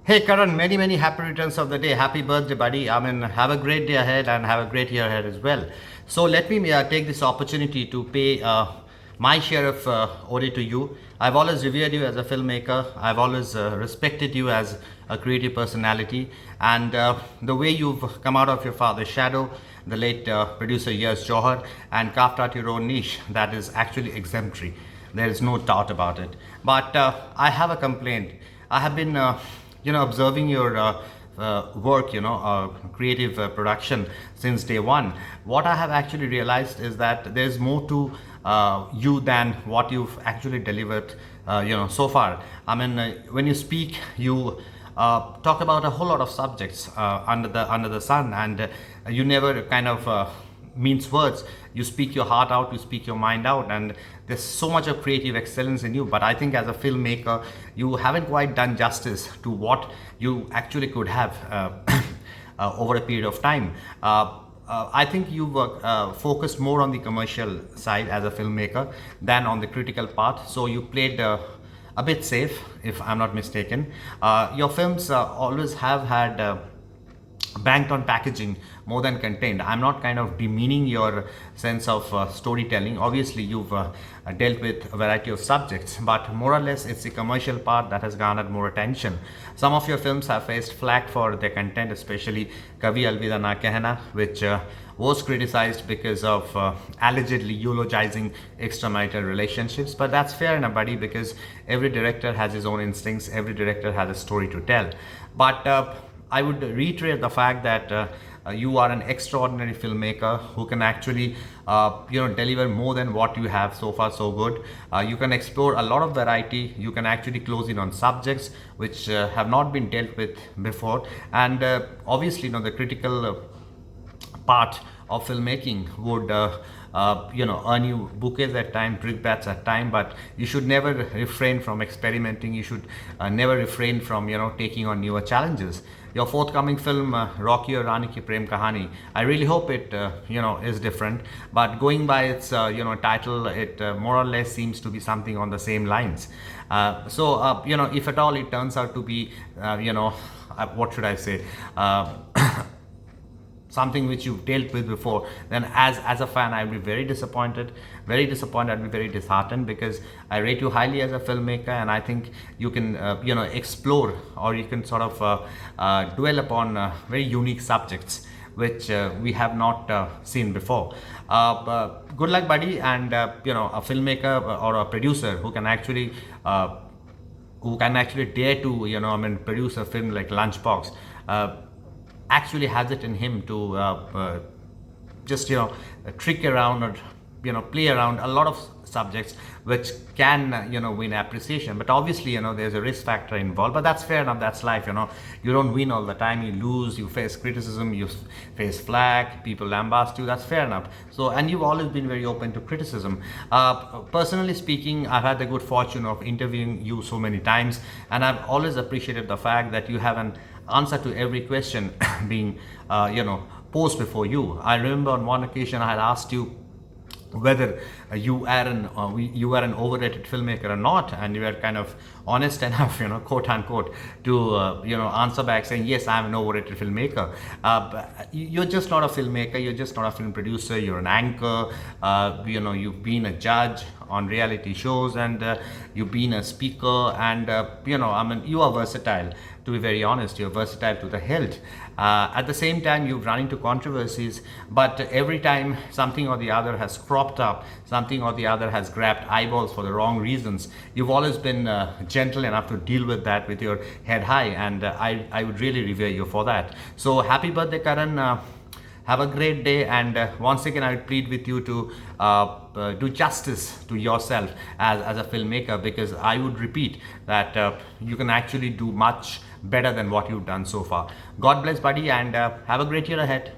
Hey Karan, many happy returns of the day. Happy birthday, buddy. I mean, have a great day ahead and have a great year ahead as well. So let me take this opportunity to pay my share of ode to you. I've always revered you as a filmmaker. I've always respected you as a creative personality, and the way you've come out of your father's shadow, the late producer Yas Johar, and carved out your own niche, that is actually exemplary. There is no doubt about it. But I have a complaint. I have been observing your work, creative production since day one. What I have actually realized is that there's more to you than what you've actually delivered, so far. I mean, when you speak, you talk about a whole lot of subjects under the sun, and you never kind of mince words. You speak your heart out, you speak your mind out, and there's so much of creative excellence in you. But I think as a filmmaker, you haven't quite done justice to what you actually could have over a period of time. I think you've focused more on the commercial side as a filmmaker than on the critical part. So you played a bit safe, if I'm not mistaken. Your films always have had banked on packaging more than content. I'm not kind of demeaning your sense of storytelling. Obviously, you've dealt with a variety of subjects, but more or less, it's the commercial part that has garnered more attention. Some of your films have faced flack for their content, especially Kabhi Alvida Na Kehna, which was criticized because of allegedly eulogizing extramarital relationships. But that's fair enough, buddy, because every director has his own instincts, every director has a story to tell. But I would reiterate the fact that you are an extraordinary filmmaker who can actually, deliver more than what you have so far. So good. You can explore a lot of variety. You can actually close in on subjects which have not been dealt with before, and obviously, the critical part of filmmaking would earn you bouquets at time, brickbats at time, but you should never refrain from experimenting. You should never refrain from taking on newer challenges. Your forthcoming film, Rocky or Rani Ki Prem Kahani, I really hope it is different, but going by its title, it more or less seems to be something on the same lines. If at all it turns out to be what should I say, something which you've dealt with before, then as a fan, I'll be very disappointed, I'll be very disheartened, because I rate you highly as a filmmaker, and I think you can explore, or you can sort of dwell upon very unique subjects which we have not seen before. But good luck, buddy, and a filmmaker or a producer who can actually dare to produce a film like Lunchbox actually has it in him to just trick around, or play around a lot of subjects which can win appreciation. But obviously, there's a risk factor involved, but that's fair enough. That's life. You don't win all the time. You lose, you face criticism, you face flack, people lambast you. That's fair enough. So, and you've always been very open to criticism. Personally speaking, I've had the good fortune of interviewing you so many times, and I've always appreciated the fact that you have an answer to every question being posed before you. I remember on one occasion I had asked you whether you were an overrated filmmaker or not, and you were kind of honest enough, quote unquote, to answer back saying, yes, I'm an overrated filmmaker. But you're just not a filmmaker, you're just not a film producer, you're an anchor. You've been a judge on reality shows, and you've been a speaker, and you are versatile. To be very honest, you're versatile to the hilt. At the same time, you've run into controversies, but every time something or the other has cropped up, something or the other has grabbed eyeballs for the wrong reasons, you've always been gentle enough to deal with that with your head high, and I would really revere you for that. So happy birthday, Karan. Have a great day, and once again, I would plead with you to do justice to yourself as a filmmaker, because I would repeat that you can actually do much better than what you've done so far. God bless, buddy, and have a great year ahead.